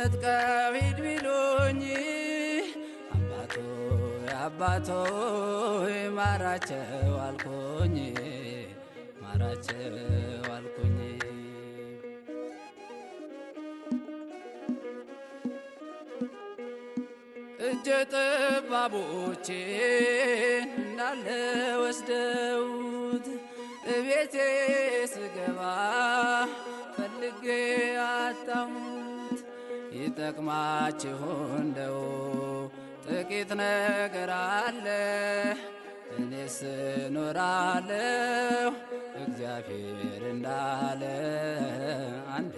ነጥቀው ሂድ ቢሉኝ አባቶ አባቶ ማራቸው አልኩኝ ማራቸው አልኩኝ። እጀ ጠባቦቼን እንዳለ ወስደውት እቤቴ ስገባ ፈልጌ አጣሁት። ይጠቅማችሁ እንደው ጥቂት ነገር አለ እኔስ እኖራለሁ እግዚአብሔር እንዳለ አንዴ